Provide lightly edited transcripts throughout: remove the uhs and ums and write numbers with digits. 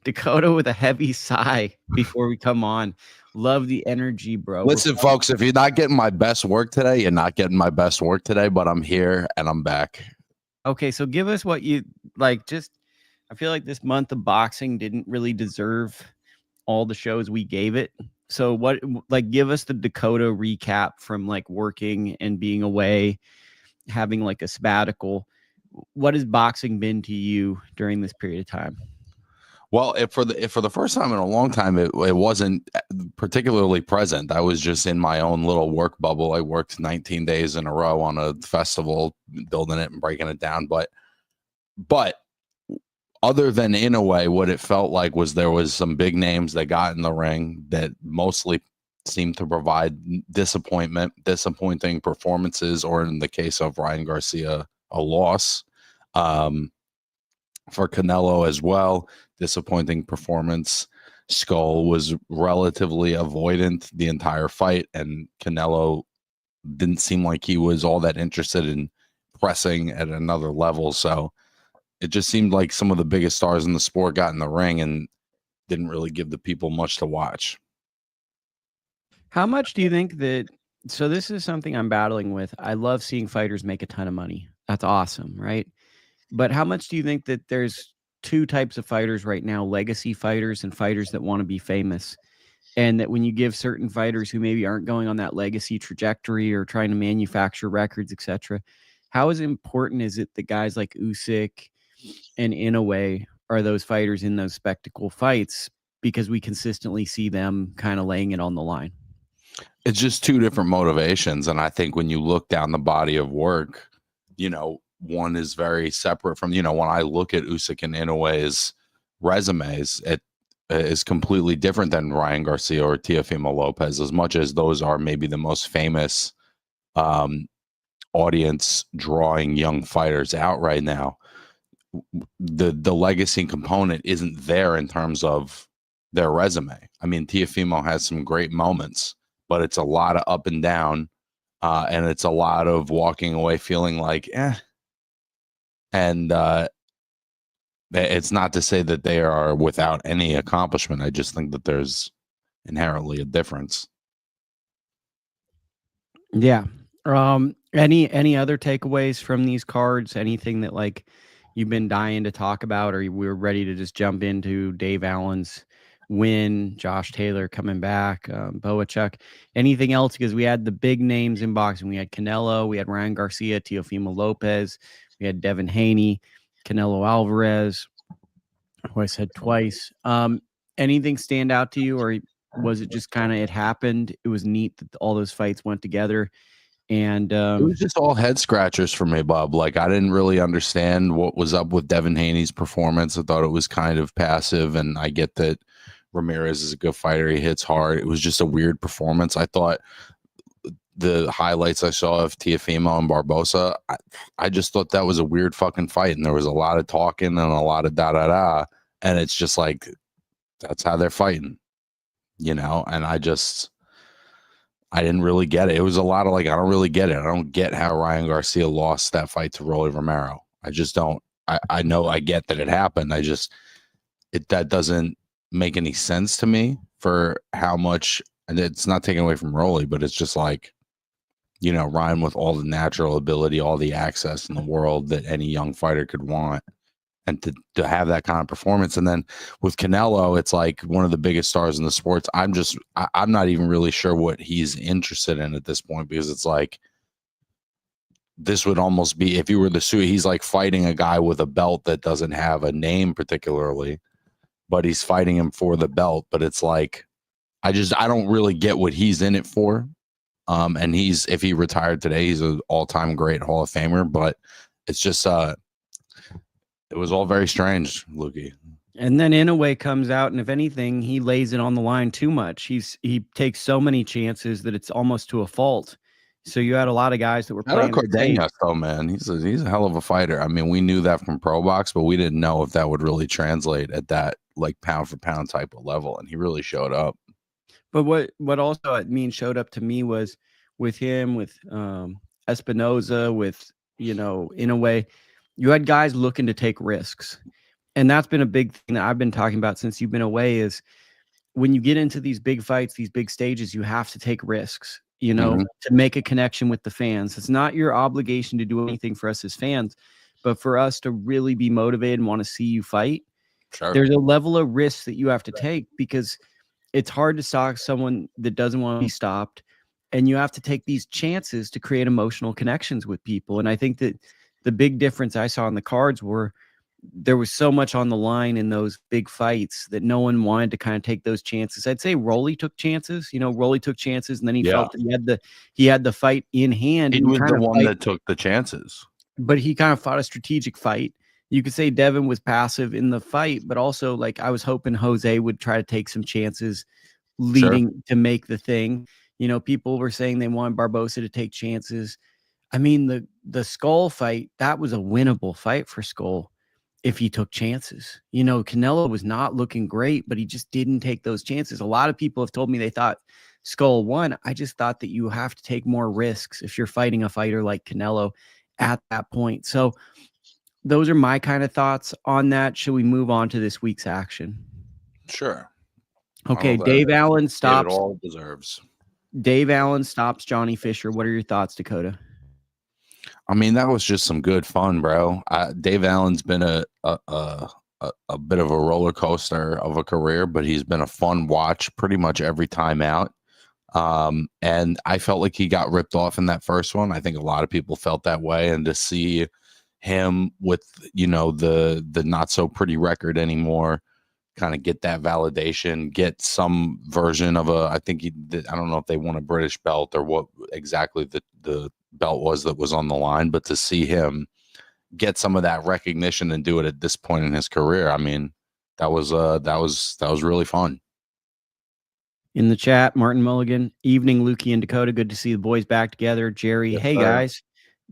Dakota with a heavy sigh before we come on. Love the energy, bro. Listen, folks, if you're not getting my best work today, you're not getting my best work today, but I'm here and I'm back. Okay, so give us what you like. Just, I feel like this month of boxing didn't really deserve all the shows we gave it. So what, like, give us the Dakota recap from like working and being away, having like a sabbatical. What has boxing been to you during this period of time? Well, for the first time in a long time, it wasn't particularly present. I was just in my own little work bubble. I worked 19 days in a row on a festival, building it and breaking it down. But other than Inoue, what it felt like was there was some big names that got in the ring that mostly seemed to provide disappointing performances, or in the case of Ryan Garcia, a loss. For Canelo as well, disappointing performance. Scull was relatively avoidant the entire fight, and Canelo didn't seem like he was all that interested in pressing at another level. So it just seemed like some of the biggest stars in the sport got in the ring and didn't really give the people much to watch. How much do you think that, so this is something I'm battling with. I love seeing fighters make a ton of money. That's awesome, right? But how much do you think that there's two types of fighters right now, legacy fighters and fighters that want to be famous? And that when you give certain fighters who maybe aren't going on that legacy trajectory or trying to manufacture records, etc., how important is it that guys like Usyk and Inoue are those fighters in those spectacle fights, because we consistently see them kind of laying it on the line? It's just two different motivations. And I think when you look down the body of work, one is very separate from, when I look at Usyk and Inoue's resumes, it is completely different than Ryan Garcia or Teofimo Lopez, as much as those are maybe the most famous audience drawing young fighters out right now. The legacy component isn't there in terms of their resume. I mean, Teofimo has some great moments, but it's a lot of up and down, and it's a lot of walking away feeling like, and it's not to say that they are without any accomplishment. I just think that there's inherently a difference. Yeah. Any other takeaways from these cards? Anything that like you've been dying to talk about, or we're ready to just jump into Dave Allen's win, Josh Taylor coming back, Bohachuk, anything else? Because we had the big names in boxing. We had Canelo, we had Ryan Garcia, Teofimo Lopez, we had Devin Haney, Canelo Alvarez, who I said twice. Anything stand out to you, or was it just kind of, it happened? It was neat that all those fights went together. And it was just all head scratchers for me, Bob. Like, I didn't really understand what was up with Devin Haney's performance. I thought it was kind of passive, and I get that Ramirez is a good fighter. He hits hard. It was just a weird performance. I thought the highlights I saw of Teofimo and Barbosa, I just thought that was a weird fucking fight, and there was a lot of talking and a lot of da-da-da, and it's just like, that's how they're fighting, and I didn't really get it. It was a lot of like, I don't really get it. I don't get how Ryan Garcia lost that fight to Rolly Romero. I just don't. I know, I get that it happened. That doesn't make any sense to me for how much, and it's not taken away from Rolly, but it's just like, Ryan with all the natural ability, all the access in the world that any young fighter could want, and to have that kind of performance. And then with Canelo, it's like one of the biggest stars in the sports. I'm not even really sure what he's interested in at this point, because it's like, this would almost be, if you were the suit, he's like fighting a guy with a belt that doesn't have a name particularly, but he's fighting him for the belt. But it's like, I don't really get what he's in it for. And if he retired today, he's an all-time great Hall of Famer, but it's just, it was all very strange, Lukey. And then Inoue comes out, and if anything, he lays it on the line too much. He takes so many chances that it's almost to a fault. So you had a lot of guys that were playing. Cardenas, though, man, he's a hell of a fighter. I mean, we knew that from Pro Box, but we didn't know if that would really translate at that like pound for pound type of level, and he really showed up. But what also showed up to me was with him, with Espinoza, with Inoue. You had guys looking to take risks. And that's been a big thing that I've been talking about since you've been away is when you get into these big fights, these big stages, you have to take risks, you know, to make a connection with the fans. It's not your obligation to do anything for us as fans, but for us to really be motivated and want to see you fight, there's a level of risk that you have to take because it's hard to stop someone that doesn't want to be stopped. And you have to take these chances to create emotional connections with people. And I think that the big difference I saw in the cards were there was so much on the line in those big fights that no one wanted to kind of take those chances. I'd say Rolly took chances, you know, Rolly took chances and then he felt that he had the fight in hand. He was the one that took the chances, but he kind of fought a strategic fight. You could say Devin was passive in the fight, but also like I was hoping Jose would try to take some chances leading to make the thing. You know, people were saying they wanted Barbosa to take chances. I mean, the Skull fight, that was a winnable fight for Skull if he took chances. You know, Canelo was not looking great, but he just didn't take those chances. A lot of people have told me they thought Skull won. I just thought that you have to take more risks if you're fighting a fighter like Canelo at that point. So those are my kind of thoughts on that. Should we move on to this week's action? Sure. Okay, Dave Allen stops. It all deserves. Dave Allen stops Johnny Fisher. What are your thoughts, Dakota? I mean, that was just some good fun, bro. Dave Allen's been a bit of a roller coaster of a career, but he's been a fun watch pretty much every time out. And I felt like he got ripped off in that first one. I think a lot of people felt that way, and to see him with, you know, the not so pretty record anymore, kind of get that validation, get some version of I don't know if they won a British belt or what exactly the belt was that was on the line, but to see him get some of that recognition and do it at this point in his career, I mean, that was really fun. In the chat, Martin Mulligan, evening, Lukey and Dakota. Good to see the boys back together. Jerry, hey guys,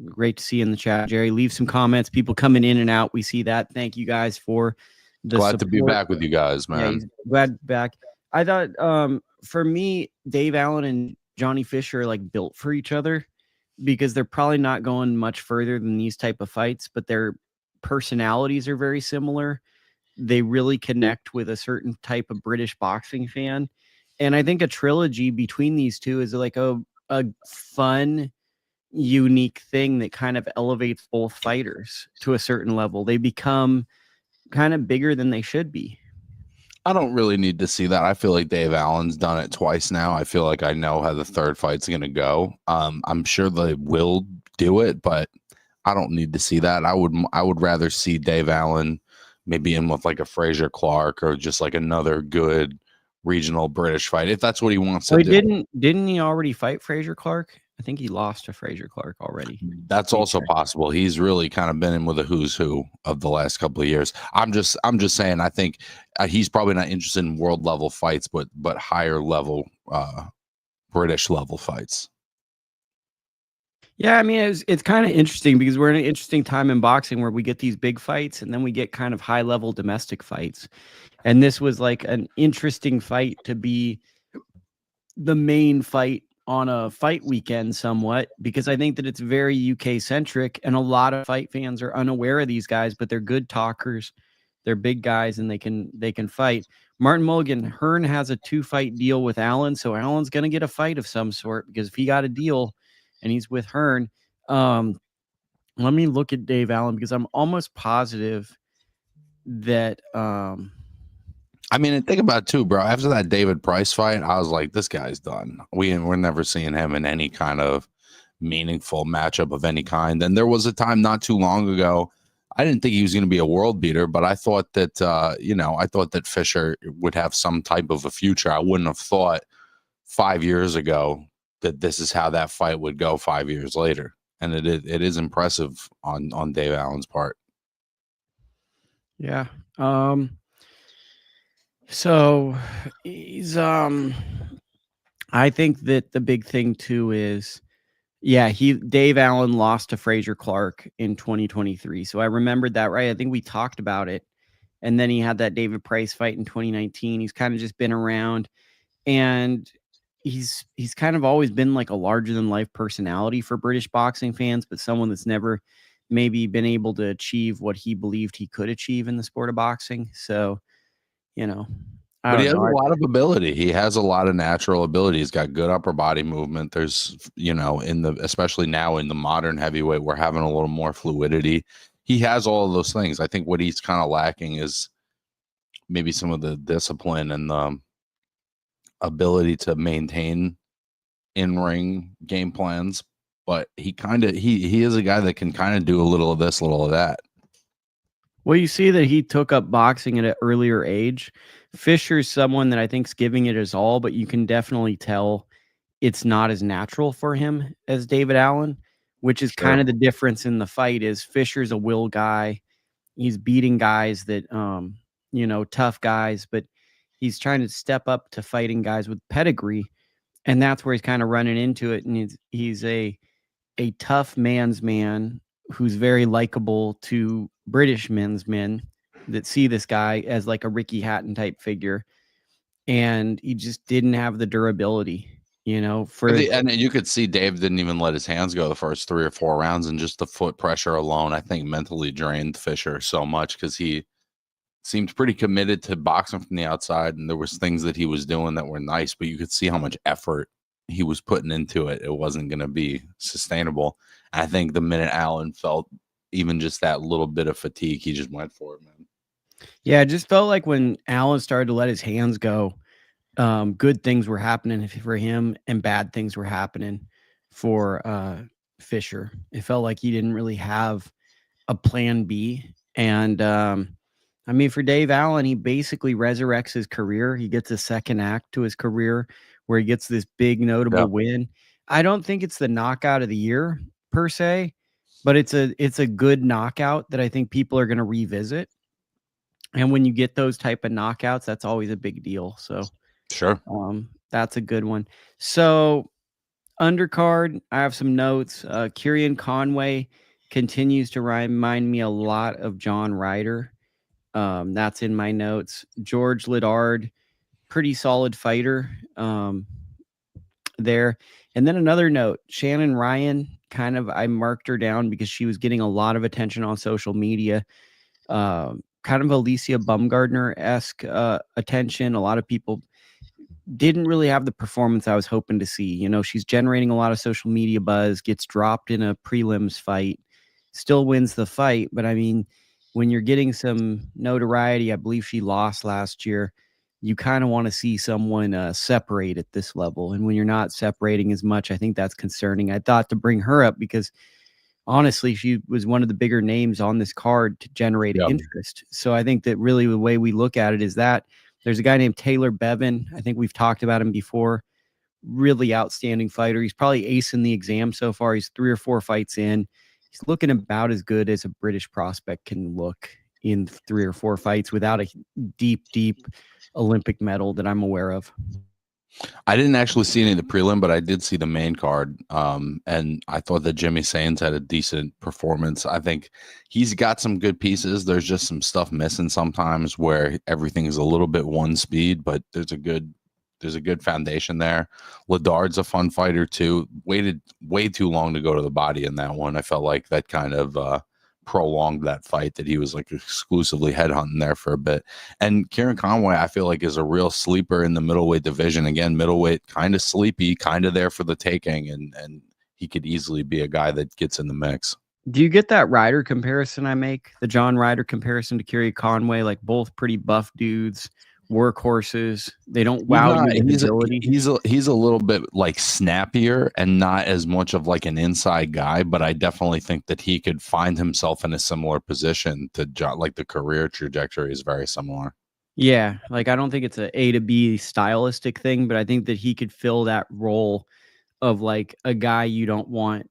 great to see you in the chat. Jerry, leave some comments. People coming in and out. We see that. Thank you guys for the glad support. To be back with you guys, man. Yeah, glad to be back. I thought for me, Dave Allen and Johnny Fisher are like built for each other because they're probably not going much further than these type of fights, but their personalities are very similar. They really connect with a certain type of British boxing fan. And I think a trilogy between these two is like a fun, unique thing that kind of elevates both fighters to a certain level. They become kind of bigger than they should be. I don't really need to see that. I feel like Dave Allen's done it twice now. I feel like I know how the third fight's going to go. I'm sure they will do it, but I don't need to see that. I would rather see Dave Allen maybe in with like a Fraser Clark or just like another good regional British fight, if that's what he wants to do. Didn't he already fight Fraser Clark? I think he lost to Fraser Clark already. That's also possible. He's really kind of been in with a who's who of the last couple of years. I'm just saying, I think he's probably not interested in world level fights, but higher level British level fights. Yeah, I mean, it's kind of interesting because we're in an interesting time in boxing where we get these big fights and then we get kind of high level domestic fights. And this was like an interesting fight to be the main fight on a fight weekend somewhat, because I think that it's very UK centric and a lot of fight fans are unaware of these guys, but they're good talkers. They're big guys and they can fight. Martin Mulligan, Hearn has a 2-fight deal with Allen. So Allen's going to get a fight of some sort because if he got a deal and he's with Hearn, let me look at Dave Allen because I'm almost positive that, I mean, and think about it too, bro. After that David Price fight, I was like, this guy's done. We're never seeing him in any kind of meaningful matchup of any kind. And there was a time not too long ago, I didn't think he was going to be a world beater, but I thought that, I thought that Fisher would have some type of a future. I wouldn't have thought 5 years ago that this is how that fight would go 5 years later. And it is impressive on Dave Allen's part. Yeah. So he's I think that the big thing too is Dave Allen lost to Fraser Clark in 2023. So I remembered that, right? I think we talked about it. And then he had that David Price fight in 2019. He's kind of just been around and he's kind of always been like a larger than life personality for British boxing fans, but someone that's never maybe been able to achieve what he believed he could achieve in the sport of boxing. So, But he has a lot of ability. He has a lot of natural ability. He's got good upper body movement. There's, especially now in the modern heavyweight, we're having a little more fluidity. He has all of those things. I think what he's kind of lacking is maybe some of the discipline and the ability to maintain in-ring game plans. But he is a guy that can kind of do a little of this, a little of that. Well, you see that he took up boxing at an earlier age. Fisher's someone that I think's giving it his all, but you can definitely tell it's not as natural for him as David Allen, which is kind of the difference in the fight. Is Fisher's a will guy. He's beating guys that, tough guys, but he's trying to step up to fighting guys with pedigree. And that's where he's kind of running into it. And he's a tough man's man who's very likable to British men's men that see this guy as like a Ricky Hatton type figure. And he just didn't have the durability, and you could see Dave didn't even let his hands go the first 3 or 4 rounds, and just the foot pressure alone, I think, mentally drained Fisher so much, because he seemed pretty committed to boxing from the outside, and there was things that he was doing that were nice, but you could see how much effort he was putting into it. It wasn't going to be sustainable. I think the minute Allen felt even just that little bit of fatigue, he just went for it, man. Yeah, it just felt like when Allen started to let his hands go, good things were happening for him and bad things were happening for Fisher. It felt like he didn't really have a plan B. And for Dave Allen, he basically resurrects his career. He gets a second act to his career where he gets this big notable win. I don't think it's the knockout of the year per se, but it's a good knockout that I think people are going to revisit. And when you get those type of knockouts, that's always a big deal. So sure, that's a good one. So undercard, I have some notes. Kieron Conway continues to remind me a lot of John Ryder. That's in my notes. George Liddard, pretty solid fighter there. And then another note, Shannon Ryan, I marked her down because she was getting a lot of attention on social media. Kind of Alicia Bumgardner-esque attention. A lot of people didn't really have the performance I was hoping to see. She's generating a lot of social media buzz, gets dropped in a prelims fight, still wins the fight. But when you're getting some notoriety, I believe she lost last year, you kind of want to see someone separate at this level. And when you're not separating as much, I think that's concerning. I thought to bring her up because honestly, she was one of the bigger names on this card to generate interest. So I think that really the way we look at it is that there's a guy named Taylor Bevan. I think we've talked about him before. Really outstanding fighter. He's probably acing the exam so far. He's 3 or 4 fights in. He's looking about as good as a British prospect can look in 3 or 4 fights without a deep Olympic medal that I'm aware of. I didn't actually see any of the prelim, but I did see the main card. And I thought that Jimmy Sains had a decent performance. I think he's got some good pieces. There's just some stuff missing sometimes where everything is a little bit one speed, but there's a good foundation there. Liddard's a fun fighter too. Waited way too long to go to the body in that one. I felt like that kind of prolonged that fight, that he was like exclusively headhunting there for a bit. And Kieron Conway, I feel like, is a real sleeper in the middleweight division. Again, middleweight, kind of sleepy, kind of there for the taking, and he could easily be a guy that gets in the mix. Do you get that Ryder comparison I make? The John Ryder comparison to Kieron Conway, like both pretty buff dudes, workhorses. They don't wow you with ability. He's a little bit like snappier and not as much of like an inside guy, but I definitely think that he could find himself in a similar position to John. Like the career trajectory is very similar. Yeah, like I don't think it's a to B stylistic thing, but I think that he could fill that role of like a guy you don't want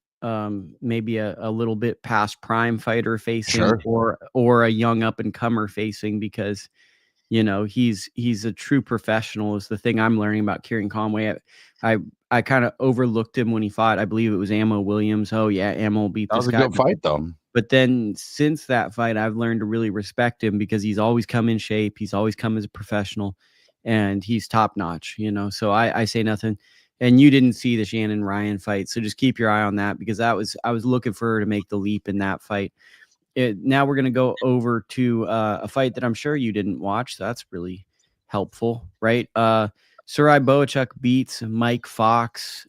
maybe a little bit past prime fighter facing, or a young up and comer facing, because he's a true professional is the thing I'm learning about Kieron Conway. I kind of overlooked him when he fought. I believe it was Ammo Williams. Oh yeah, Ammo beat this guy. That was a good fight though. But then since that fight, I've learned to really respect him because he's always come in shape. He's always come as a professional, and he's top notch. So I say nothing. And you didn't see the Shannon Ryan fight, so just keep your eye on that, because I was looking for her to make the leap in that fight. Now we're going to go over to a fight that I'm sure you didn't watch. So that's really helpful, right? Serhii Bohachuk beats Mike Fox.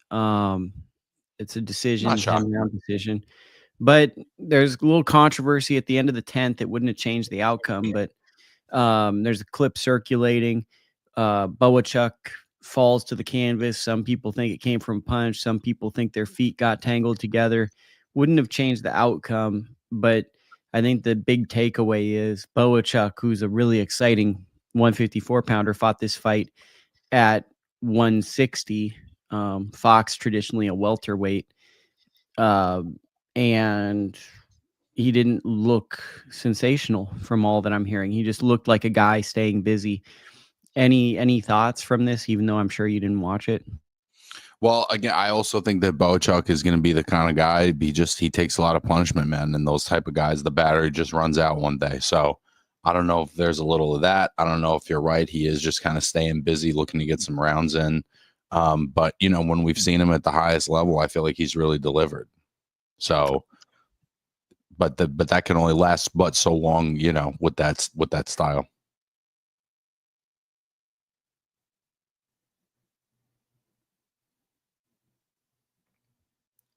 It's a decision, 10-round decision. But there's a little controversy at the end of the 10th. It wouldn't have changed the outcome, but there's a clip circulating. Bohachuk falls to the canvas. Some people think it came from a punch. Some people think their feet got tangled together. Wouldn't have changed the outcome, but I think the big takeaway is Bohachuk, who's a really exciting 154-pounder, fought this fight at 160. Fox, traditionally a welterweight. And he didn't look sensational from all that I'm hearing. He just looked like a guy staying busy. Any thoughts from this, even though I'm sure you didn't watch it? Well, again, I also think that Bohachuk is going to be the kind of guy. He takes a lot of punishment, man, and those type of guys, the battery just runs out one day. So I don't know if there's a little of that. I don't know if you're right. He is just kind of staying busy, looking to get some rounds in. But when we've seen him at the highest level, I feel like he's really delivered. So, but that can only last but so long, with that style.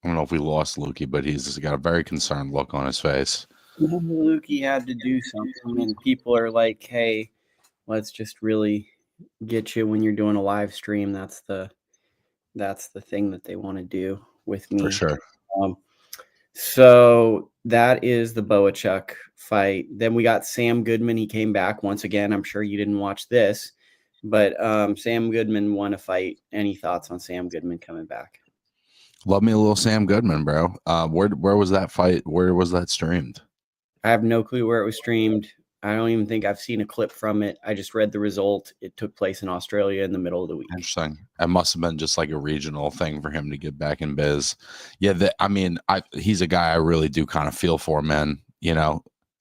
I don't know if we lost Lukey, but he's got a very concerned look on his face. Lukey had to do something, and people are like, hey, let's just really get you when you're doing a live stream. That's the thing that they want to do with me. For sure. So that is the Bohachuk fight. Then we got Sam Goodman. He came back once again. I'm sure you didn't watch this, but Sam Goodman won a fight. Any thoughts on Sam Goodman coming back? Love me a little Sam Goodman, bro. Where was that fight? Where was that streamed? I have no clue where it was streamed. I don't even think I've seen a clip from it. I just read the result. It took place in Australia in the middle of the week. Interesting. It must have been just like a regional thing for him to get back in biz. Yeah, he's a guy I really do kind of feel for, man.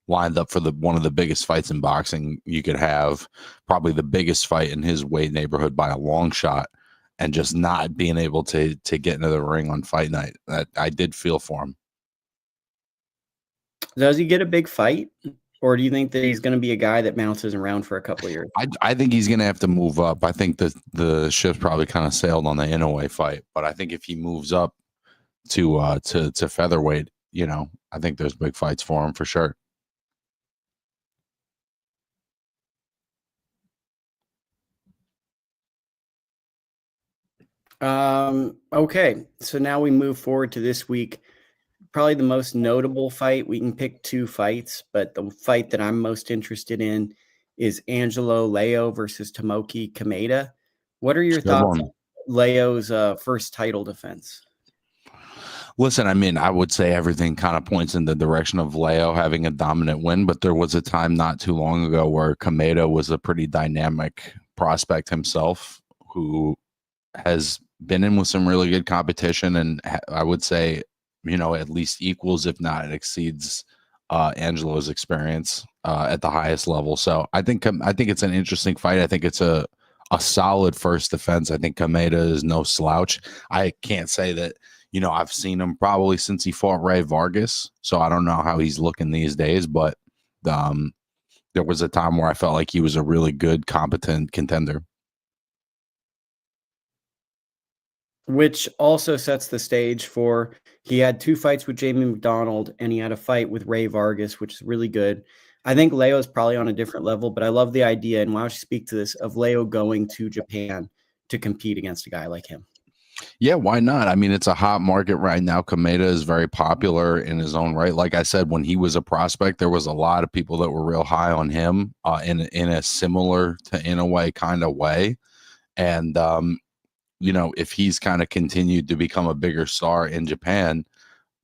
Lined up for one of the biggest fights in boxing you could have, probably the biggest fight in his weight neighborhood by a long shot, and just not being able to get into the ring on fight night. That I did feel for him. Does he get a big fight? Or do you think that he's going to be a guy that bounces around for a couple of years? I think he's going to have to move up. I think that the ship's probably kind of sailed on the Inoue fight, but I think if he moves up to featherweight, I think there's big fights for him for sure. Okay, so now we move forward to this week. Probably the most notable fight. We can pick two fights, but the fight that I'm most interested in is Angelo Leo versus Tomoki Kameda. What are your thoughts on Leo's first title defense? Listen, I would say everything kind of points in the direction of Leo having a dominant win, but there was a time not too long ago where Kameda was a pretty dynamic prospect himself, who has been in with some really good competition, and I would say, at least equals, if not exceeds, Angelo's experience at the highest level. So I think it's an interesting fight. I think it's a solid first defense. I think Kameda is no slouch. I can't say that, I've seen him probably since he fought Ray Vargas, so I don't know how he's looking these days, but there was a time where I felt like he was a really good, competent contender. Which also sets the stage for, he had two fights with Jamie McDonald, and he had a fight with Ray Vargas, which is really good. I think Leo is probably on a different level, but I love the idea, and why don't you speak to this, of Leo going to Japan to compete against a guy like him? Yeah, why not? It's a hot market right now. Kameda is very popular in his own right. Like I said, when he was a prospect, there was a lot of people that were real high on him in a similar to Inoue kind of way. And, if he's kind of continued to become a bigger star in Japan,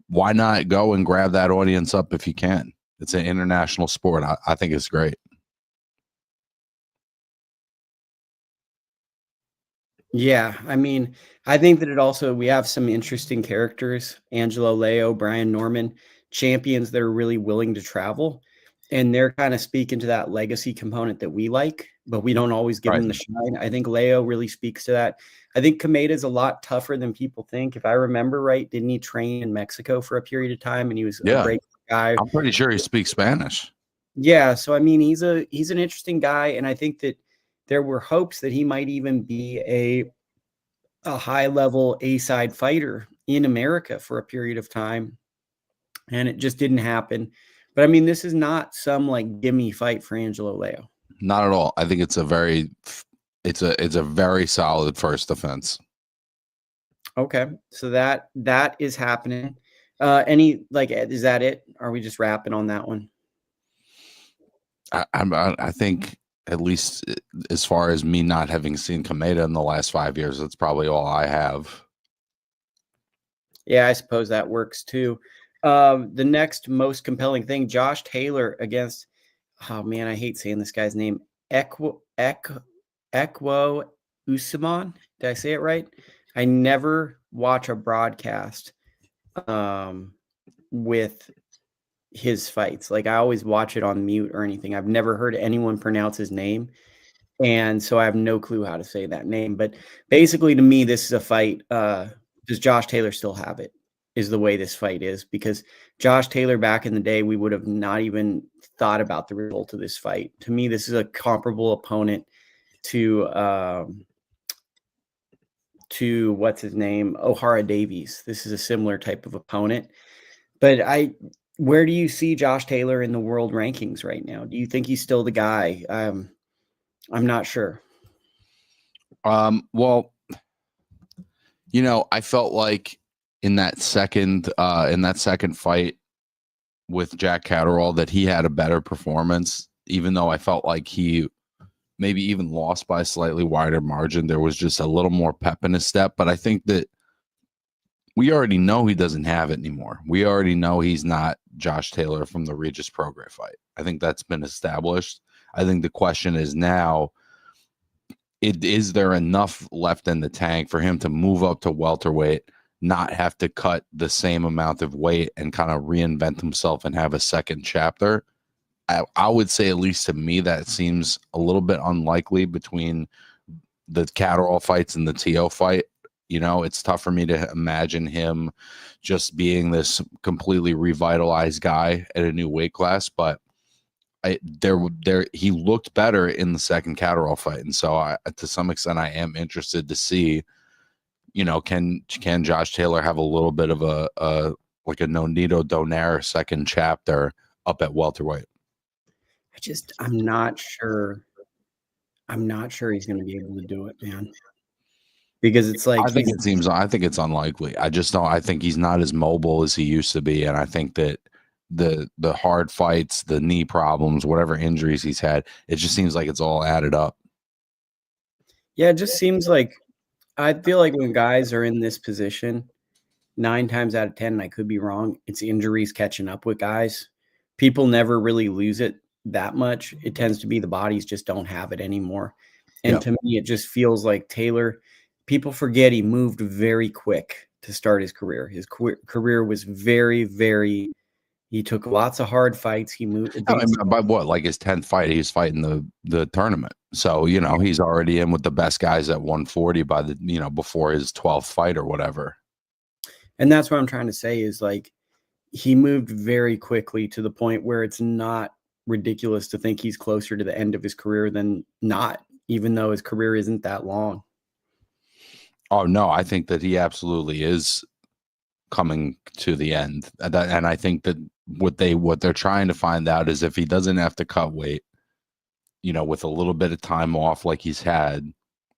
why not go and grab that audience up if you can? It's an international sport. I think it's great. Yeah, I think that it also, we have some interesting characters, Angelo Leo, Brian Norman, champions that are really willing to travel, and they're kind of speaking to that legacy component that we like. but we don't always give Right. him the shine. I think Leo really speaks to that. I think Kameda is a lot tougher than people think. If I remember right, didn't he train in Mexico for a period of time, and he was a great guy? I'm pretty sure he speaks Spanish. Yeah, so I mean, he's an interesting guy, and I think that there were hopes that he might even be a high level A-side fighter in America for a period of time, and it just didn't happen. But I mean, this is not some like gimme fight for Angelo Leo. Not at all. I think it's a very solid first defense. Okay, so that is happening. Is that it? Are we just wrapping on that one? I think, at least as far as me not having seen Kameda in the last 5 years, that's probably all I have. Yeah, I suppose that works too. The next most compelling thing, Josh Taylor against, oh man, I hate saying this guy's name, Ekow Essuman. Did I say it right? I never watch a broadcast with his fights. Like, I always watch it on mute or anything. I've never heard anyone pronounce his name, and so I have no clue how to say that name. But basically, to me, this is a fight. Does Josh Taylor still have it? Is the way this fight is, because Josh Taylor back in the day, we would have not even thought about the result of this fight. To me, this is a comparable opponent to what's his name, O'Hara Davies. This is a similar type of opponent. But where do you see Josh Taylor in the world rankings right now? Do you think he's still the guy? I'm not sure. Well, I felt like in that second fight with Jack Catterall that he had a better performance, even though I felt like he maybe even lost by a slightly wider margin. There was just a little more pep in his step, but I think that we already know he doesn't have it anymore. We already know he's not Josh Taylor from the Regis Prograis fight. I think that's been established. I think the question is now, is there enough left in the tank for him to move up to welterweight, not have to cut the same amount of weight, and kind of reinvent himself and have a second chapter? I would say, at least to me, that seems a little bit unlikely between the Catterall fights and the Teo fight. It's tough for me to imagine him just being this completely revitalized guy at a new weight class, but he looked better in the second Catterall fight, and so to some extent I am interested to see, can Josh Taylor have a little bit of a Nonito Donaire second chapter up at welterweight? I'm not sure. I'm not sure he's going to be able to do it, man. Because it's like, I think it's unlikely. I just don't. I think he's not as mobile as he used to be, and I think that the hard fights, the knee problems, whatever injuries he's had, it just seems like it's all added up. Yeah, it just seems like, I feel like when guys are in this position, 9 times out of 10, and I could be wrong, it's injuries catching up with guys. People never really lose it that much. It tends to be the bodies just don't have it anymore. And to me, it just feels like Taylor, people forget he moved very quick to start his career. His career was very, very, he took lots of hard fights. He moved. By what, like his 10th fight, he's fighting the tournament. So, he's already in with the best guys at 140 by the, before his 12th fight or whatever. And that's what I'm trying to say is, like, he moved very quickly to the point where it's not ridiculous to think he's closer to the end of his career than not, even though his career isn't that long. Oh, no, I think that he absolutely is coming to the end. And I think that what they're trying to find out is if he doesn't have to cut weight, with a little bit of time off like he's had,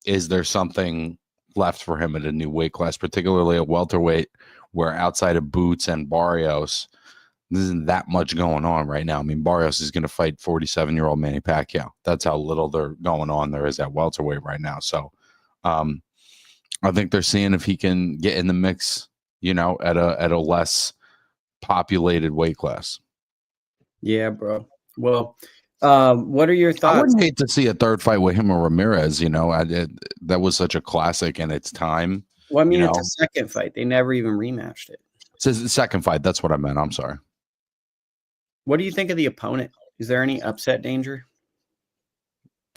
is there something left for him at a new weight class, particularly at welterweight, where outside of Boots and Barrios, there isn't that much going on right now. I mean, Barrios is going to fight 47-year-old Manny Pacquiao. That's how little they're going on there is at welterweight right now. So I think they're seeing if he can get in the mix, at a less populated weight class. Yeah, bro. Well, what are your thoughts? I wouldn't hate to see a third fight with him or Ramirez. That was such a classic in its time. Well, I mean, it's a second fight. They never even rematched it. It's the second fight. That's what I meant. I'm sorry. What do you think of the opponent? Is there any upset danger?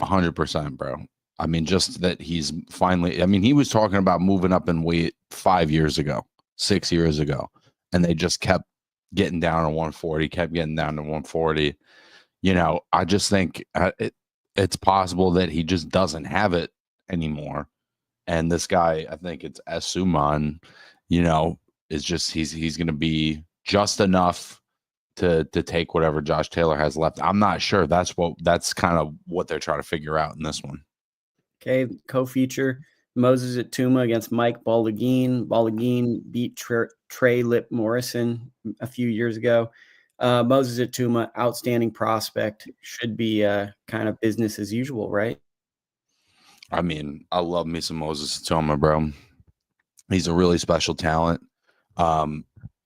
100%, bro. I mean, just that he's finally, I mean, he was talking about moving up in weight 5 years ago, 6 years ago, and they just kept getting down to 140, kept getting down to 140. You know, I just think it's possible that he just doesn't have it anymore. And this guy, I think it's Essuman, you know, is just, he's going to be just enough to take whatever Josh Taylor has left. I'm not sure. That's kind of what they're trying to figure out in this one. Okay, co-feature Moses Itauma against Mike Balogun. Balogun beat Trey Lip Morrison a few years ago. Moses Itauma, outstanding prospect, should be kind of business as usual, right? I mean, I love me some Moses Itauma, bro. He's a really special talent.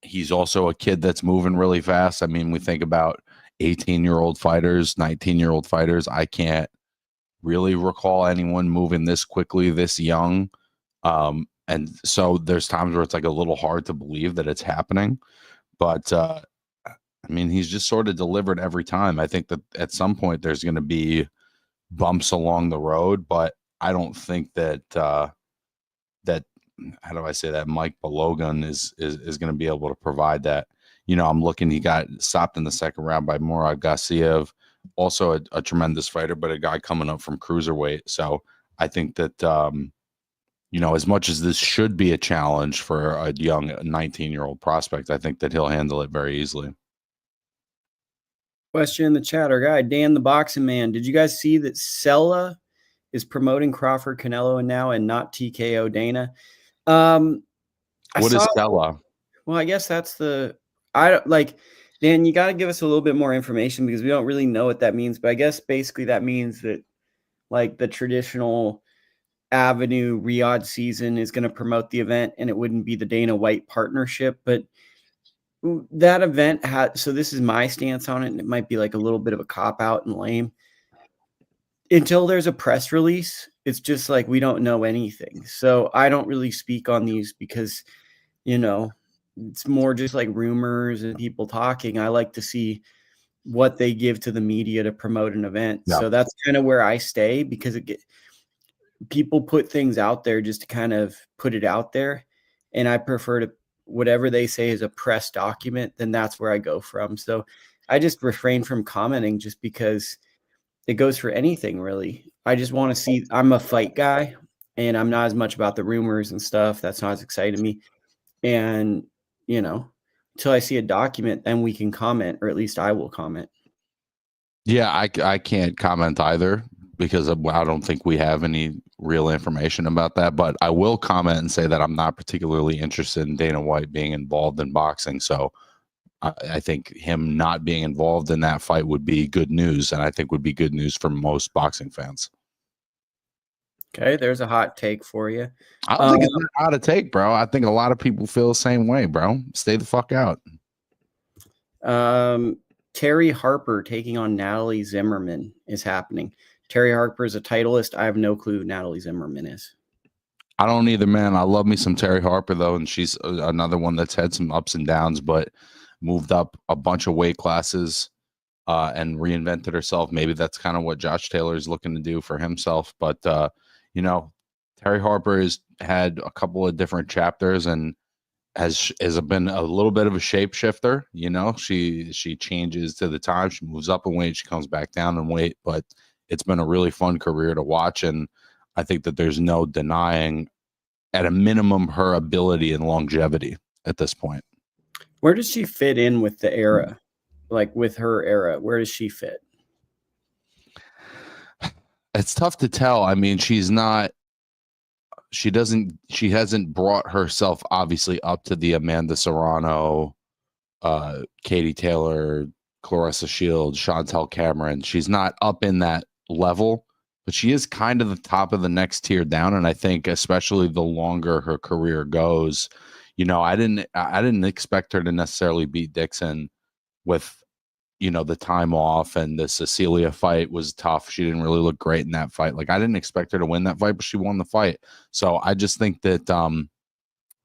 He's also a kid that's moving really fast. I mean, we think about 18-year-old fighters, 19-year-old fighters. I can't really recall anyone moving this quickly, this young. And so there's times where it's like a little hard to believe that it's happening. But I mean, he's just sort of delivered every time. I think that at some point there's going to be bumps along the road, but I don't think that that, how do I say that, Mike Balogun is going to be able to provide that. You know, I'm looking, he got stopped in the second round by Murad Gassiev, also a tremendous fighter, but a guy coming up from cruiserweight. So I think that, you know, as much as this should be a challenge for a young 19-year-old prospect, I think that he'll handle it very easily. Question in the chat, our guy, Dan the Boxing Man. Did you guys see that Sella is promoting Crawford Canelo now and not TKO Dana? What is Sella? Well, I guess that's Dan, you got to give us a little bit more information because we don't really know what that means. But I guess basically that means that like the traditional Avenue Riyadh season is going to promote the event and it wouldn't be the Dana White partnership. But that event had, so this is my stance on it, and it might be like a little bit of a cop out and lame. Until there's a press release, it's just like we don't know anything. So I don't really speak on these because, you know, it's more just like rumors and people talking. I like to see what they give to the media to promote an event. Yeah. So that's kind of where I stay because people put things out there just to kind of put it out there. And I prefer to, whatever they say is a press document, then that's where I go from. So I just refrain from commenting just because it goes for anything, really. I just want to see, I'm a fight guy and I'm not as much about the rumors and stuff. That's not as exciting to me. And, you know, until I see a document, then we can comment, or at least I will comment. Yeah, I can't comment either because I don't think we have any real information about that. But I will comment and say that I'm not particularly interested in Dana White being involved in boxing. So I think him not being involved in that fight would be good news, and I think would be good news for most boxing fans. Okay, there's a hot take for you. I don't think it's not hot a take, bro. I think a lot of people feel the same way, bro. Stay the fuck out. Terri Harper taking on Natalie Zimmerman is happening. Terri Harper is a titleist. I have no clue who Natalie Zimmerman is. I don't either, man. I love me some Terri Harper, though, and she's another one that's had some ups and downs, but moved up a bunch of weight classes and reinvented herself. Maybe that's kind of what Josh Taylor is looking to do for himself. But, you know, Terri Harper has had a couple of different chapters and has been a little bit of a shapeshifter. You know, she changes to the time. She moves up in weight. She comes back down in weight. But it's been a really fun career to watch. And I think that there's no denying, at a minimum, her ability and longevity at this point. Where does she fit in with the era? Like with her era, where does she fit? It's tough to tell. I mean, she hasn't brought herself obviously up to the Amanda Serrano, Katie Taylor, Clarissa Shields, Chantel Cameron. She's not up in that level, but she is kind of the top of the next tier down. And I think especially the longer her career goes, you know, I didn't expect her to necessarily beat Dixon with, you know, the time off, and the Cecilia fight was tough. She didn't really look great in that fight. Like, I didn't expect her to win that fight, but she won the fight. So I just think that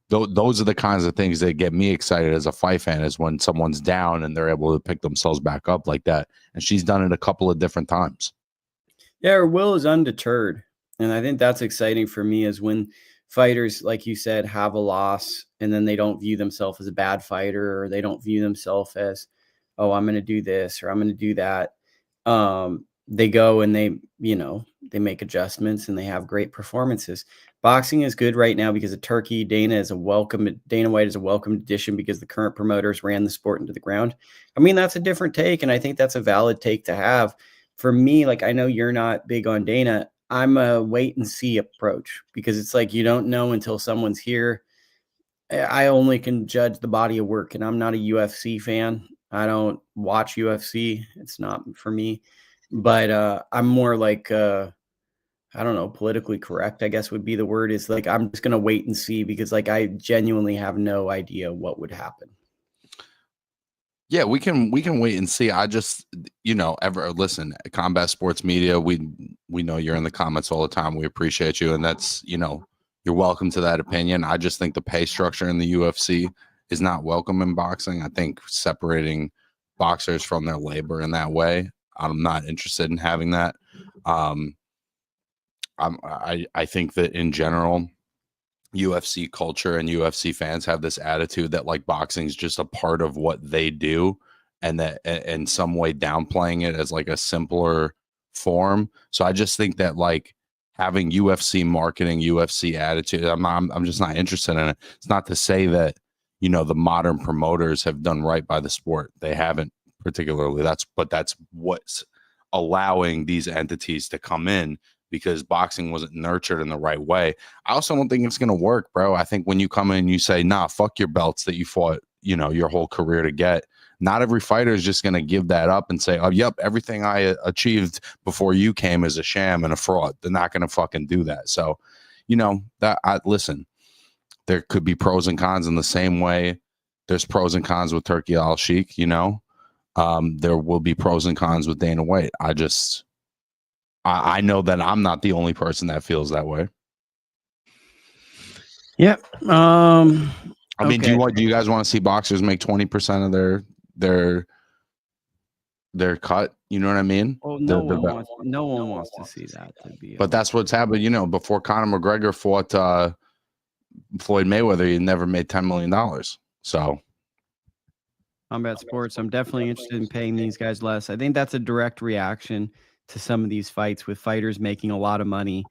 those are the kinds of things that get me excited as a fight fan, is when someone's down and they're able to pick themselves back up like that. And she's done it a couple of different times. Yeah, our will is undeterred. And I think that's exciting for me is when fighters, like you said, have a loss and then they don't view themselves as a bad fighter or they don't view themselves as, oh, I'm going to do this or I'm going to do that. They go and they make adjustments and they have great performances. Boxing is good right now because of Turkey. Dana White is a welcome addition because the current promoters ran the sport into the ground. I mean, that's a different take. And I think that's a valid take to have. For me, like, I know you're not big on Dana. I'm a wait and see approach because it's like you don't know until someone's here. I only can judge the body of work, and I'm not a UFC fan. I don't watch UFC. It's not for me. But I'm more like I don't know, politically correct, I guess would be the word, is like I'm just gonna wait and see because like I genuinely have no idea what would happen. Yeah, we can wait and see. I just, listen, Combat Sports Media, we know you're in the comments all the time. We appreciate you, and that's, you're welcome to that opinion. I just think the pay structure in the UFC is not welcome in boxing. I think separating boxers from their labor in that way, I'm not interested in having that. I think that in general, UFC culture and UFC fans have this attitude that like boxing is just a part of what they do, and that in some way downplaying it as like a simpler form. So I just think that like having UFC marketing, UFC attitude, I'm just not interested in it. It's not to say that, the modern promoters have done right by the sport. They haven't particularly. That's what's allowing these entities to come in, because boxing wasn't nurtured in the right way. I also don't think it's going to work, bro. I think when you come in and you say, nah, fuck your belts that you fought, your whole career to get, not every fighter is just going to give that up and say, oh, yep, everything I achieved before you came is a sham and a fraud. They're not going to fucking do that. So, listen, there could be pros and cons in the same way there's pros and cons with Turki Al-Sheikh, there will be pros and cons with Dana White. I know that I'm not the only person that feels that way. Yep. I mean, do you guys want to see boxers make 20% of their cut? You know what I mean? Well, no one wants to see that, to be but that's what's happened. Before Conor McGregor fought Floyd Mayweather, he never made $10 million. So Combat Sports, I'm definitely interested in paying these guys less. I think that's a direct reaction to some of these fights with fighters making a lot of money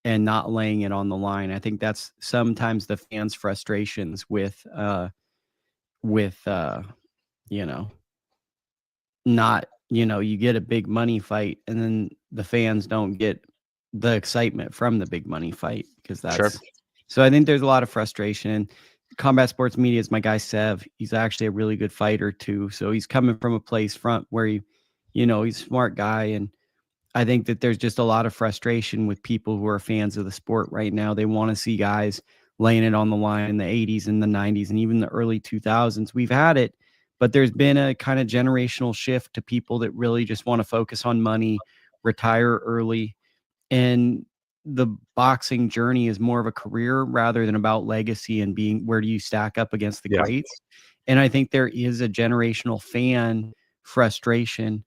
and not laying it on the line. I think that's sometimes the fans' frustrations with not, you get a big money fight and then the fans don't get the excitement from the big money fight because that's sure. So I think there's a lot of frustration. And Combat Sports Media is my guy Sev. He's actually a really good fighter too. So he's coming from a place front where he's a smart guy. And I think that there's just a lot of frustration with people who are fans of the sport right now. They want to see guys laying it on the line in the 80s and the 90s and even the early 2000s. We've had it, but there's been a kind of generational shift to people that really just want to focus on money, retire early. And the boxing journey is more of a career rather than about legacy and being, where do you stack up against the greats? And I think there is a generational fan frustration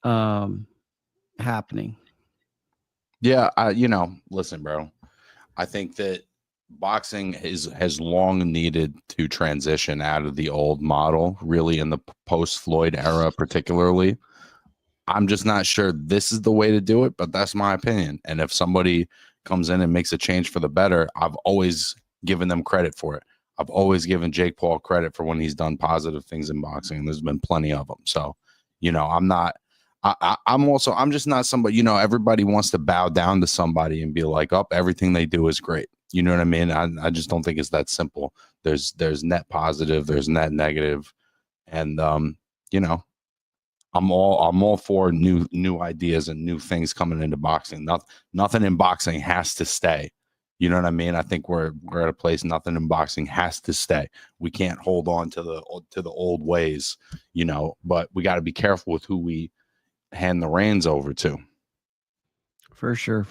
happening. Yeah, listen, bro. I think that boxing has long needed to transition out of the old model, really in the post-Floyd era particularly. I'm just not sure this is the way to do it, but that's my opinion. And if somebody comes in and makes a change for the better, I've always given them credit for it. I've always given Jake Paul credit for when he's done positive things in boxing. There's been plenty of them. So, I'm just not somebody, everybody wants to bow down to somebody and be like, oh, everything they do is great. You know what I mean? I just don't think it's that simple. There's net positive, there's net negative. And, I'm all for new ideas and new things coming into boxing. Nothing in boxing has to stay. You know what I mean? I think we're at a place nothing in boxing has to stay. We can't hold on to the old ways, but we got to be careful with who we hand the reins over to. For sure.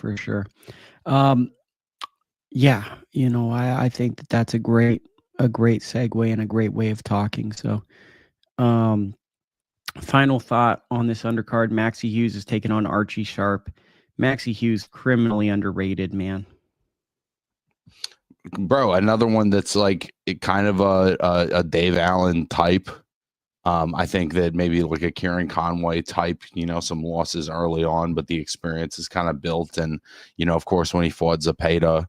Yeah, I think that's a great segue and a great way of talking. So, final thought on this undercard: Maxi Hughes is taking on Archie Sharp. Maxi Hughes, criminally underrated, man. Bro, another one that's like kind of a Dave Allen type. I think that maybe like a Kieron Conway type, some losses early on, but the experience is kind of built. And, of course, when he fought Zepeda,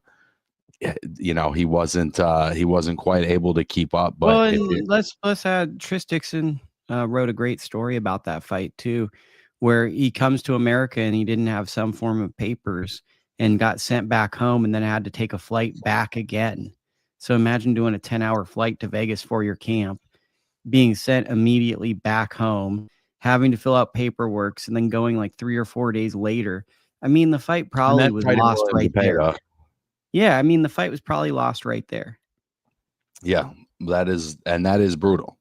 he wasn't quite able to keep up. But well, and let's add Tris Dixon wrote a great story about that fight too, where he comes to America and he didn't have some form of papers and got sent back home and then had to take a flight back again. So imagine doing a 10-hour flight to Vegas for your camp, being sent immediately back home, having to fill out paperwork, and then going like 3 or 4 days later. I mean, the fight probably was lost right there. Yeah, I mean, the fight was probably lost right there. Yeah, that is brutal.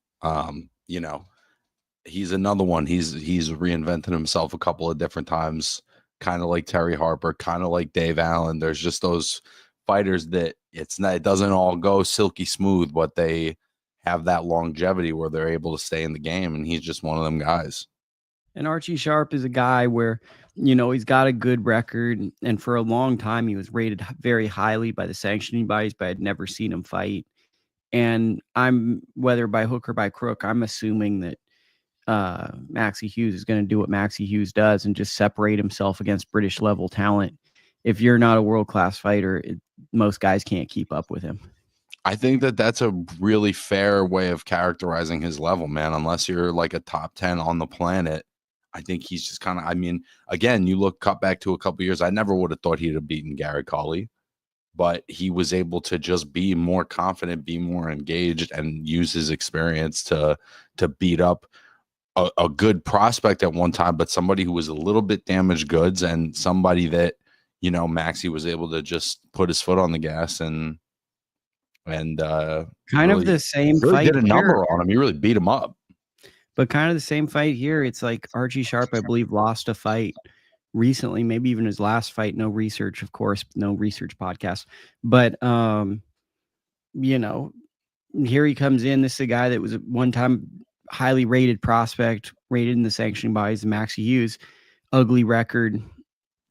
He's another one. He's reinvented himself a couple of different times, kind of like Terri Harper, kind of like Dave Allen. There's just those fighters that it doesn't all go silky smooth, but they have that longevity where they're able to stay in the game, and he's just one of them guys. And Archie Sharp is a guy where, he's got a good record, and for a long time he was rated very highly by the sanctioning bodies, but I'd never seen him fight. And I'm, whether by hook or by crook, I'm assuming that Maxi Hughes is going to do what Maxi Hughes does and just separate himself against British level talent. If you're not a world-class fighter, most guys can't keep up with him. I think that that's a really fair way of characterizing his level, man. Unless you're like a top 10 on the planet, I think he's just kind of, I mean, again, you cut back to a couple years. I never would have thought he'd have beaten Gary Colley, but he was able to just be more confident, be more engaged, and use his experience to beat up a good prospect at one time, but somebody who was a little bit damaged goods, and somebody that, Maxi was able to just put his foot on the gas and kind really, of the same really fight. Did a number on him. He really beat him up. But kind of the same fight here. It's like Archie Sharp, I believe, lost a fight recently, maybe even his last fight. No research, of course, no research podcast. But here he comes in. This is a guy that was at one time highly rated prospect, rated in the sanctioning bodies, Maxi Hughes. Ugly record,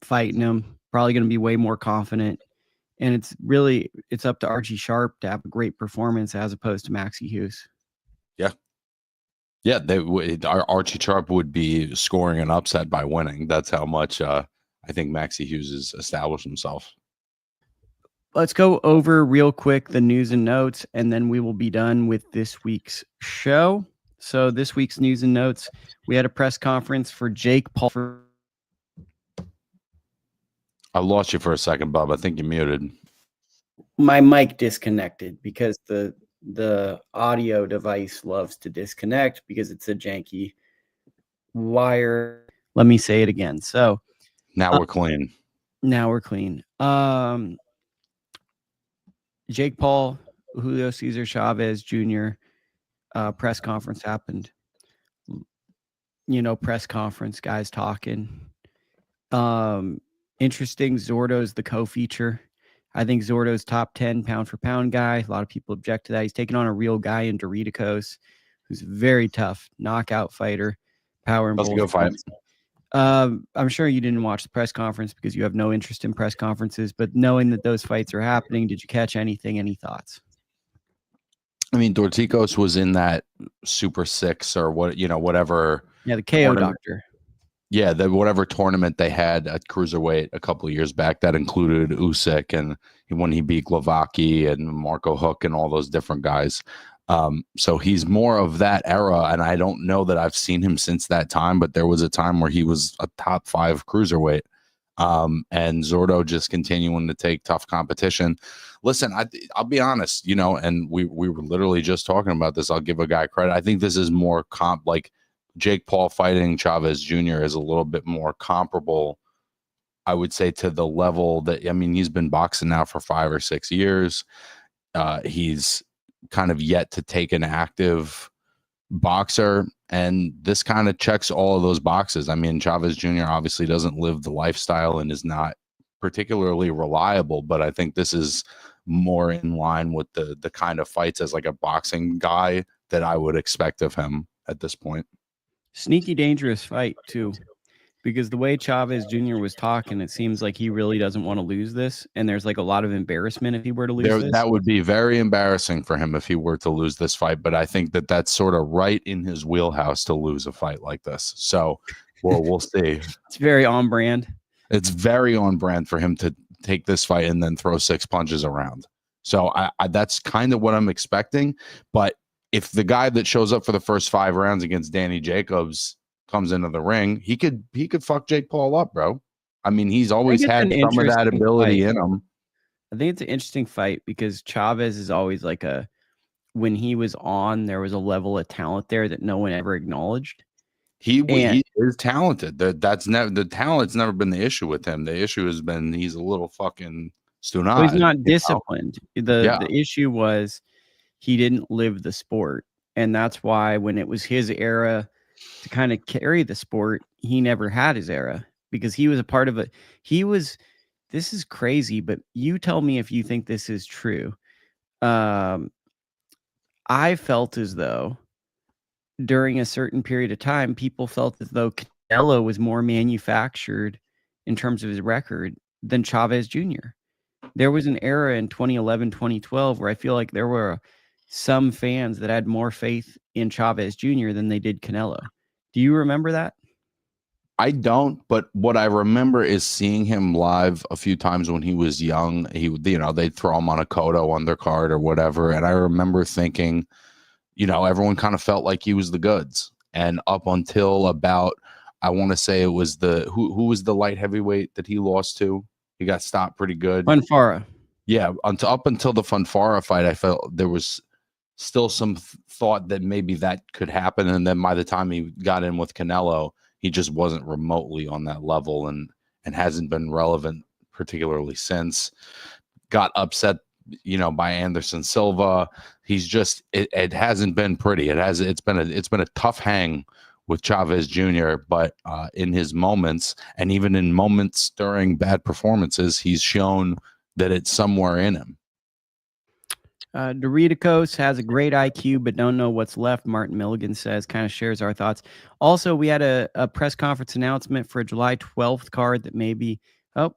fighting him. Probably going to be way more confident. And it's up to Archie Sharp to have a great performance as opposed to Maxi Hughes. Yeah. Yeah, Archie Sharp would be scoring an upset by winning. That's how much I think Maxi Hughes has established himself. Let's go over real quick the news and notes, and then we will be done with this week's show. So this week's news and notes, we had a press conference for Jake Paul. I lost you for a second, Bob. I think you're muted. My mic disconnected because the audio device loves to disconnect because it's a janky wire. Let me say it again. So now we're clean. Now we're clean. Jake Paul, Julio Cesar Chavez Jr. Press conference happened. Press conference, guys talking. Interesting. Zordo's the co-feature. I think Zordo's top 10 pound for pound guy. A lot of people object to that. He's taking on a real guy in Doritos, who's very tough, knockout fighter, power and both. Let's go fight. I'm sure you didn't watch the press conference because you have no interest in press conferences, but knowing that those fights are happening, did you catch anything? Any thoughts? I mean, Doritos was in that Super Six or whatever. Yeah, the KO doctor. Yeah, whatever tournament they had at cruiserweight a couple of years back that included Usyk, and when he beat Glavaki and Marco Huck and all those different guys. So he's more of that era, and I don't know that I've seen him since that time, but there was a time where he was a top 5 cruiserweight. And Zordo just continuing to take tough competition. Listen, I'll be honest, and we were literally just talking about this. I'll give a guy credit. I think this is more like Jake Paul fighting Chavez Jr. is a little bit more comparable, I would say, to the level that, he's been boxing now for 5 or 6 years. He's kind of yet to take an active boxer, and this kind of checks all of those boxes. Chavez Jr. obviously doesn't live the lifestyle and is not particularly reliable, but I think this is more in line with the kind of fights as like a boxing guy that I would expect of him at this point. Sneaky dangerous fight too, because the way Chavez Jr. was talking, it seems like he really doesn't want to lose this, and there's like a lot of embarrassment if he were to lose this. That would be very embarrassing for him if he were to lose this fight, but I think that that's sort of right in his wheelhouse to lose a fight like this. So we'll see. It's very on brand. It's very on brand for him to take this fight and then throw 6 punches around. So I that's kind of what I'm expecting. But if the guy that shows up for the first 5 rounds against Danny Jacobs comes into the ring, he could fuck Jake Paul up, bro. I mean, he's always had some of that ability in him. I think it's an interesting fight because Chavez is always like when he was on, there was a level of talent there that no one ever acknowledged. He is talented. The talent's never been the issue with him. The issue has been he's a little fucking stunad. Well, he's not disciplined. The issue was he didn't live the sport. And that's why when it was his era to kind of carry the sport, he never had his era because he was a part of it. This is crazy, but you tell me if you think this is true. I felt as though during a certain period of time, people felt as though Canelo was more manufactured in terms of his record than Chavez Jr. There was an era in 2011, 2012 where I feel like there were some fans that had more faith in Chavez Jr. than they did Canelo. Do you remember that? I don't, but what I remember is seeing him live a few times when he was young. They'd throw him on a Ekow undercard or whatever, and I remember thinking, everyone kind of felt like he was the goods. And up until about, I want to say it was who was the light heavyweight that he lost to? He got stopped pretty good. Fonfara. Yeah, up until the Fonfara fight, I felt there was still some thought that maybe that could happen, and then by the time he got in with Canelo, he just wasn't remotely on that level and hasn't been relevant particularly since. Got upset, by Anderson Silva. He's just it hasn't been pretty. It's been a tough hang with Chavez Jr., but in his moments and even in moments during bad performances, he's shown that it's somewhere in him. Doritos has a great IQ, but don't know what's left. Martin Milligan says, kind of shares our thoughts. Also, we had a press conference announcement for a July 12th card that maybe,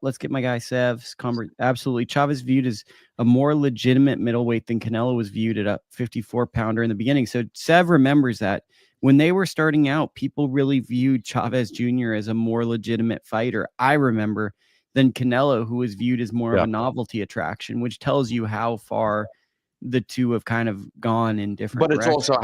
let's get my guy Sev's. Absolutely. Chavez viewed as a more legitimate middleweight than Canelo was viewed at a 54-pounder in the beginning. So Sev remembers that. When they were starting out, people really viewed Chavez Jr. as a more legitimate fighter, I remember, than Canelo, who was viewed as more of a novelty attraction, which tells you how far the two have kind of gone in different but it's directions. also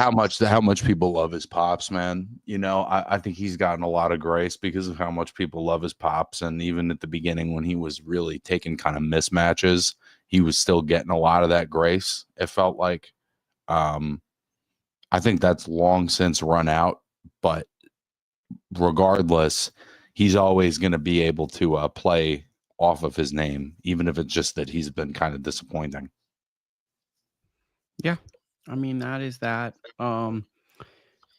how much people love his pops, man. I think he's gotten a lot of grace because of how much people love his pops. And even at the beginning when he was really taking kind of mismatches, he was still getting a lot of that grace, it felt like. I think that's long since run out, but regardless, he's always going to be able to play off of his name, even if it's just that he's been kind of disappointing. Yeah, I mean, that is that.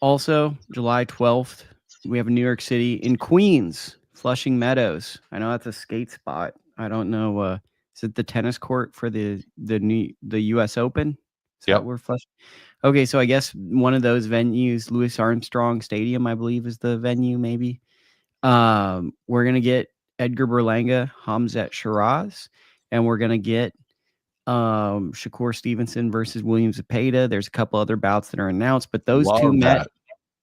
Also, July 12th, we have New York City in Queens, Flushing Meadows. I know that's a skate spot. I don't know. Is it the tennis court for the U.S. Open? Yeah, we're Flushing. Okay, so I guess one of those venues, Louis Armstrong Stadium, I believe, is the venue. Maybe. We're gonna get Edgar Berlanga, Hamzat Shiraz, and we're gonna get Shakur Stevenson versus William Zepeda. There's a couple other bouts that are announced, but those two met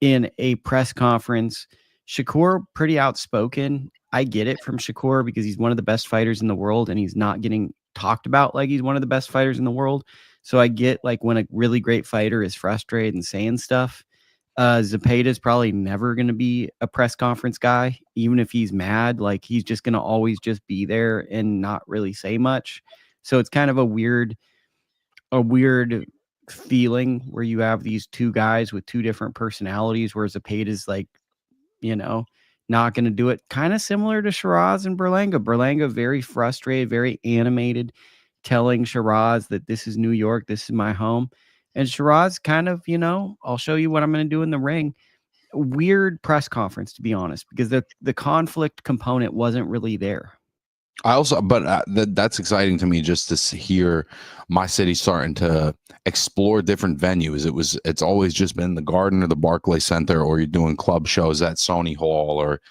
in a press conference. Shakur, pretty outspoken. I get it from Shakur because he's one of the best fighters in the world and he's not getting talked about like he's one of the best fighters in the world. So I get like when a really great fighter is frustrated and saying stuff. Zepeda is probably never going to be a press conference guy, even if he's mad. Like he's just going to always just be there and not really say much. So it's kind of a weird feeling where you have these two guys with two different personalities, where Zepeda is like, not going to do it. Kind of similar to Shiraz and Berlanga. Berlanga very frustrated, very animated, telling Shiraz that this is New York, this is my home. And Shiraz kind of, I'll show you what I'm going to do in the ring. Weird press conference, to be honest, because the conflict component wasn't really there. That's exciting to me just to hear my city starting to explore different venues. It's always just been the Garden or the Barclays Center, or you're doing club shows at Sony Hall, or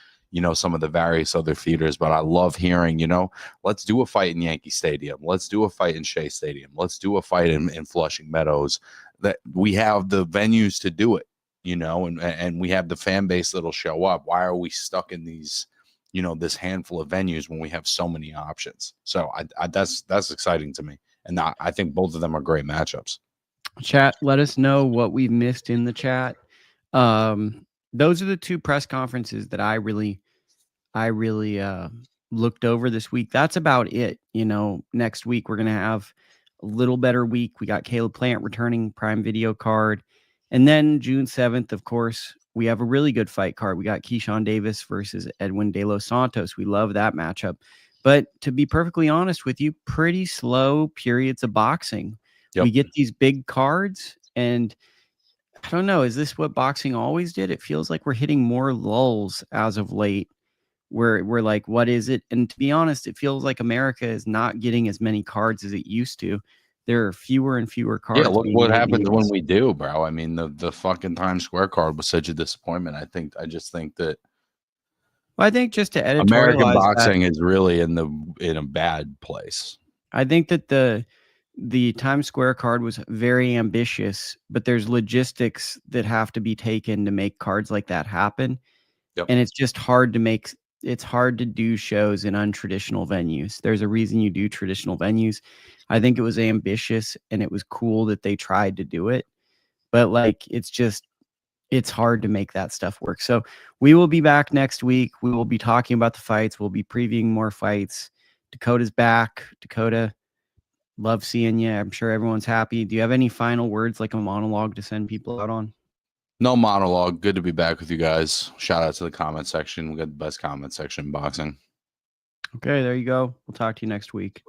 some of the various other theaters. But I love hearing, let's do a fight in Yankee Stadium. Let's do a fight in Shea Stadium. Let's do a fight in Flushing Meadows. That we have the venues to do it, and we have the fan base that'll show up. Why are we stuck in these, this handful of venues when we have so many options? So that's exciting to me. And I think both of them are great matchups. Chat, let us know what we've missed in the chat. Those are the two press conferences that I really looked over this week. That's about it. Next week we're going to have a little better week. We got Caleb Plant returning, Prime Video card. And then June 7th, of course, we have a really good fight card. We got Keyshawn Davis versus Edwin De Los Santos. We love that matchup. But to be perfectly honest with you, pretty slow periods of boxing. Yep. We get these big cards, and I don't know, is this what boxing always did? It feels like we're hitting more lulls as of late. We're like, what is it? And to be honest, it feels like America is not getting as many cards as it used to. There are fewer and fewer cards. Yeah, look what happens when we do, bro. I mean, the fucking Times Square card was such a disappointment. I just think that. Well, I think just to editorialize, American boxing is really in a bad place. I think that the Times Square card was very ambitious, but there's logistics that have to be taken to make cards like that happen. Yep. And it's just hard to make. It's hard to do shows in untraditional venues. There's a reason you do traditional venues. I think it was ambitious and it was cool that they tried to do it, but it's hard to make that stuff work. So we will be back next week. We will be talking about the fights. We'll be previewing more fights. Dakota's back. Dakota, love seeing you. I'm sure everyone's happy. Do you have any final words, like a monologue to send people out on? No monologue. Good to be back with you guys. Shout out to the comment section. We got the best comment section in boxing. Okay, there you go. We'll talk to you next week.